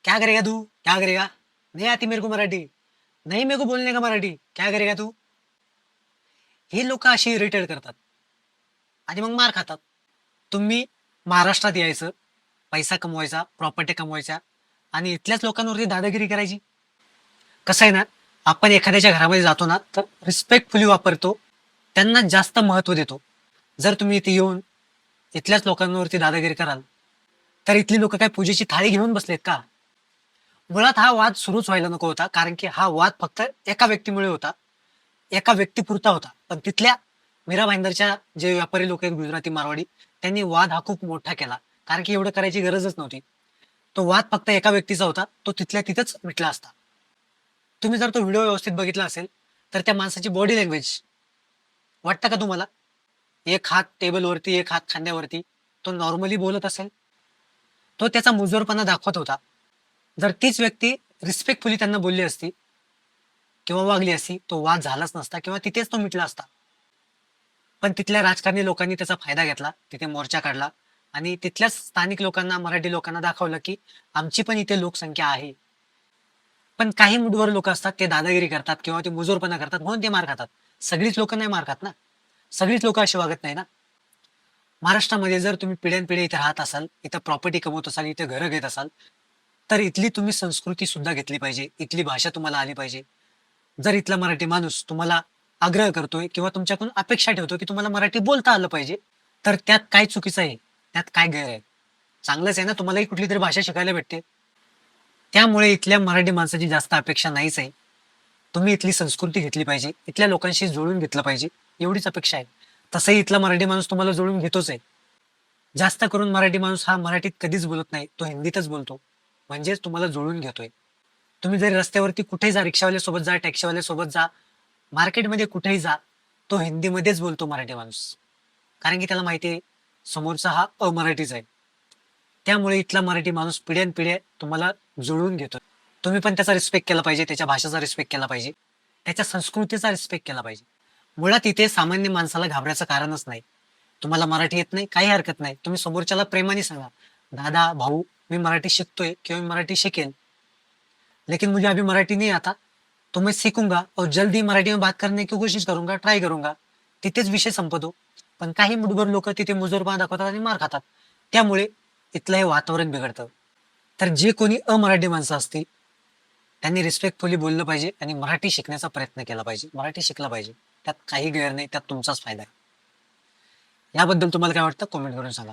क्या करेगा तू, क्या करेगा, नहीं आती मेरे को मराठी, नहीं मेरे को बोलने का मराठी, क्या करेगा तू. हे लोक अशी इरिटेट करतात आणि मग मार खातात. तुम्ही महाराष्ट्रात यायचं, पैसा कमवायचा, प्रॉपर्टी कमवायच्या आणि इथल्याच लोकांवरती दादागिरी करायची. कसं आहे ना, आपण एखाद्याच्या घरामध्ये जातो ना तर रिस्पेक्टफुली वापरतो, त्यांना जास्त महत्व देतो. जर तुम्ही इथे येऊन इथल्याच लोकांवरती दादागिरी कराल तर इथली लोक काय पूजेची थाळी घेऊन बसलेत का. मुळात हा वाद सुरूच व्हायला नको होता, कारण की हा वाद फक्त एका व्यक्तीमुळे होता, एका व्यक्तीपुरता होता. पण तिथल्या मीरा भाईंदरच्या जे व्यापारी लोक आहेत गुजराती मारवाडी, त्यांनी वाद हा खूप मोठा केला, कारण की एवढं करायची गरजच नव्हती. तो वाद फक्त एका व्यक्तीचा होता, तो तिथल्या तिथंच मिटला असता. तुम्ही जर तो व्हिडिओ व्यवस्थित बघितला असेल तर त्या माणसाची बॉडी लँग्वेज वाटतं का तुम्हाला, एक हात टेबलवरती एक हात खांद्यावरती, तो नॉर्मली बोलत असेल, तो त्याचा मुजोरपणा दाखवत होता. जर तीच व्यक्ती रिस्पेक्टफुली त्यांना बोलली असती किंवा वागली असती, तो वाद झालाच नसता किंवा तिथेच तो मिटला असता. पण तिथल्या राजकारणी लोकांनी त्याचा फायदा घेतला, तिथे मोर्चा काढला आणि तिथल्याच स्थानिक लोकांना, मराठी लोकांना दाखवलं की आमची पण इथे लोकसंख्या आहे. पण काही मुठभर लोक असतात, ते दादागिरी करतात किंवा ते मुजोरपणा करतात म्हणून ते मार खातात. सगळीच लोक नाही मार खात ना, सगळीच लोक अशी वागत नाही ना. महाराष्ट्रामध्ये जर तुम्ही पिढ्यानपिढ्या इथे राहत असाल, इथं प्रॉपर्टी कमवत असाल, इथे घरं घेत असाल, तर इथली तुम्ही संस्कृती सुद्धा घेतली पाहिजे, इथली भाषा तुम्हाला आली पाहिजे. जर इथला मराठी माणूस तुम्हाला आग्रह करतोय किंवा तुमच्याकडून अपेक्षा ठेवतो की तुम्हाला मराठी बोलता आलं पाहिजे, तर त्यात काय चुकीचं आहे, त्यात काय गैर आहे. चांगलंच आहे ना, तुम्हालाही कुठली तरी भाषा शिकायला भेटते. त्यामुळे इथल्या मराठी माणसाची जास्त अपेक्षा नाहीच आहे. तुम्ही इथली संस्कृती घेतली पाहिजे, इथल्या लोकांशी जुळून घेतलं पाहिजे, एवढीच अपेक्षा आहे. तसंही इथला मराठी माणूस तुम्हाला जुळून घेतोच आहे. जास्त करून मराठी माणूस हा मराठीत कधीच बोलत नाही, तो हिंदीतच बोलतो, म्हणजेच तुम्हाला जुळून घेतोय. तुम्ही जर रस्त्यावरती कुठेही जा, रिक्षावाल्यासोबत जा, टॅक्सीवाल्यासोबत जा, मार्केटमध्ये कुठेही जा, तो हिंदीमध्येच बोलतो मराठी माणूस, कारण की त्याला माहिती आहे समोरचा हा अमराठीच आहे. त्यामुळे इथला मराठी माणूस पिढ्यानपिढ्या तुम्हाला जुळवून घेतो. तुम्ही पण त्याचा रिस्पेक्ट केला पाहिजे, त्याच्या भाषेचा रिस्पेक्ट केला पाहिजे, त्याच्या संस्कृतीचा रिस्पेक्ट केला पाहिजे. मुळात इथे सामान्य माणसाला घाबरायचं कारणच नाही. तुम्हाला मराठी येत नाही, काही हरकत नाही, तुम्ही समोरच्याला प्रेमाने सांगा, दादा भाऊ मी मराठी शिकतोय किंवा मी मराठी शिकेल, लेकिन मुझे अभी मराठी नहीं आता, तो मैं सीखूंगा और जल्द ही मराठी में बात करने की कोशिश करूंगा, ट्राय करूंगा. तिथेच विषय संपतो. पण काही मुठभर लोक तिथे मुजोरपणा दाखवतात आणि मार खातात. त्यामुळे इथलं हे वातावरण बिघडतं. तर जे कोणी अमराठी माणसं असतील त्यांनी रिस्पेक्टफुली बोललं पाहिजे आणि मराठी शिकण्याचा प्रयत्न केला पाहिजे, मराठी शिकला पाहिजे. त्यात काही गैर नाही, त्यात तुमचाच फायदा आहे. याबद्दल तुम्हाला काय वाटतं कमेंट करून सांगा.